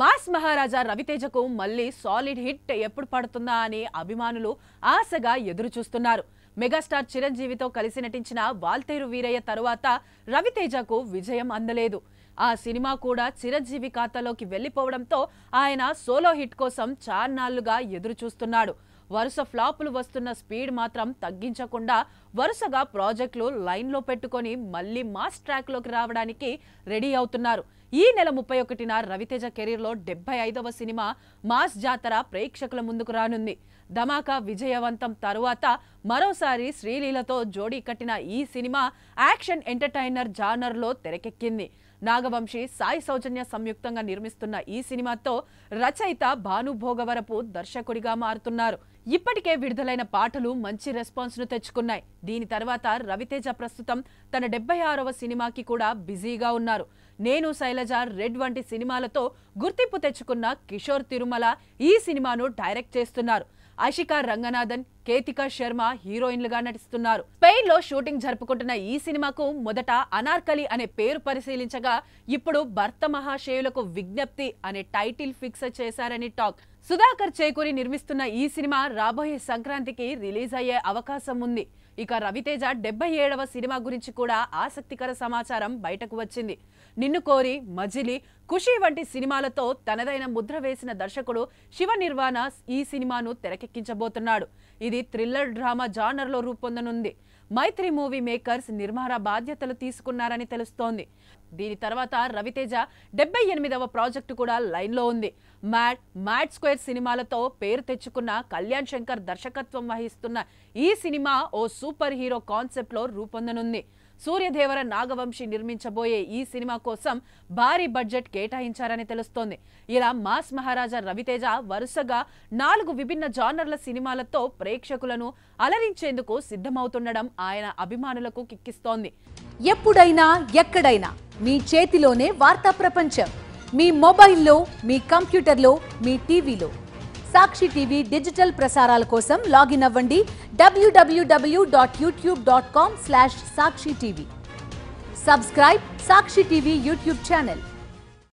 Mass మహారాజా రవితేజకు మళ్ళీ solid hit ఎప్పుడు పడుతుందా అని అభిమానులు ఆశగా ఎదురు చూస్తున్నారు. మెగాస్టార్ చిరంజీవితో కలిసి నటించిన వాల్తేరు వీరయ్య తరువాత రవితేజకు విజయం అందలేదు. ఆ సినిమా కూడా చిరంజీవి ఖాతాలోకి వెళ్లిపోవడంతో ఆయన సోలో హిట్ కోసం చాన్నాళ్లుగా ఎదురు చూస్తున్నాడు. వరుస ఫ్లాపులు వస్తున్న స్పీడ్ మాత్రం తగ్గించకుండా వరుసగా ప్రాజెక్టులు లైన్లో పెట్టుకొని మళ్లీ మాస్ ట్రాక్లోకి రావడానికి రెడీ అవుతున్నారు. ఈ నెల 31న రవితేజ కెరీర్లో 75వ సినిమా మాస్ జాతర ప్రేక్షకుల ముందుకు రానుంది. ధమాకా విజయవంతం తరువాత మరోసారి శ్రీలీలతో జోడీ కట్టిన ఈ సినిమా యాక్షన్ ఎంటర్టైనర్ జానర్లో తెరకెక్కింది. నాగవంశీ, సాయి సౌజన్య సంయుక్తంగా నిర్మిస్తున్న ఈ సినిమాతో రచయిత భానుభోగవరపు దర్శకుడిగా మారుతున్నారు. ఇప్పటికే విడుదలైన పాటలు మంచి రెస్పాన్స్ ను తెచ్చుకున్నాయి. దీని తర్వాత రవితేజ ప్రస్తుతం తన 76వ సినిమాకి కూడా బిజీగా ఉన్నారు. నేను శైలజ, రెడ్ వంటి సినిమాలతో గుర్తింపు తెచ్చుకున్న కిషోర్ తిరుమల ఈ సినిమాను డైరెక్ట్ చేస్తున్నారు. ఆశికా రంగనాథన్, కేతికా శర్మ హీరోయిన్లుగా నటిస్తున్నారు. స్పెయిన్ లో షూటింగ్ జరుపుకుంటున్న ఈ సినిమాకు మొదట అనార్కలి అనే పేరు పరిశీలించగా ఇప్పుడు భర్త మహాశయులకు విజ్ఞప్తి అనే టైటిల్ ఫిక్స్ చేశారని టాక్. సుధాకర్ చేకూరి నిర్మిస్తున్న ఈ సినిమా రాబోయే సంక్రాంతికి రిలీజ్ అయ్యే అవకాశం ఉంది. ఇక రవితేజ 77వ సినిమా గురించి కూడా ఆసక్తికర సమాచారం బయటకు వచ్చింది. నిన్ను కోరి, మజిలీ, ఖుషి వంటి సినిమాలతో తనదైన ముద్ర వేసిన దర్శకుడు శివ నిర్వాణ ఈ సినిమాను తెరకెక్కించబోతున్నాడు. ఇది థ్రిల్లర్ డ్రామా జానర్లో రూపొందనుంది. మైత్రి మూవీ మేకర్స్ నిర్మాణ బాధ్యతలు తీసుకున్నారని తెలుస్తోంది. దీని తర్వాత రవితేజ 78వ ప్రాజెక్టు కూడా లైన్లో ఉంది. మ్యాడ్ స్క్వేర్ సినిమాలతో పేరు తెచ్చుకున్న కళ్యాణ్ శంకర్ దర్శకత్వం వహిస్తున్న ఈ సినిమా ఓ సూపర్ హీరో కాన్సెప్ట్లో రూపొందనుంది. సూర్యదేవర, నాగవంశీ నిర్మించబోయే ఈ సినిమా కోసం భారీ బడ్జెట్ కేటాయించారని తెలుస్తోంది. ఇలా మాస్ మహారాజా రవితేజ వరుసగా 4 విభిన్న జానర్ల సినిమాలతో ప్రేక్షకులను అలరించేందుకు సిద్ధమవుతుండడం ఆయన అభిమానులకు కిక్కిస్తోంది. ఎప్పుడైనా ఎక్కడైనా మీ చేతిలోనే వార్తా ప్రపంచం. మీ మొబైల్లో, మీ కంప్యూటర్లో, మీ టీవీలో. సాక్షి టీవీ డిజిటల్ ప్రసారాల కోసం లాగిన్ అవ్వండి www.youtube.com/sakshi tv. సబ్స్క్రైబ్ సాక్షి టీవీ యూట్యూబ్ ఛానల్.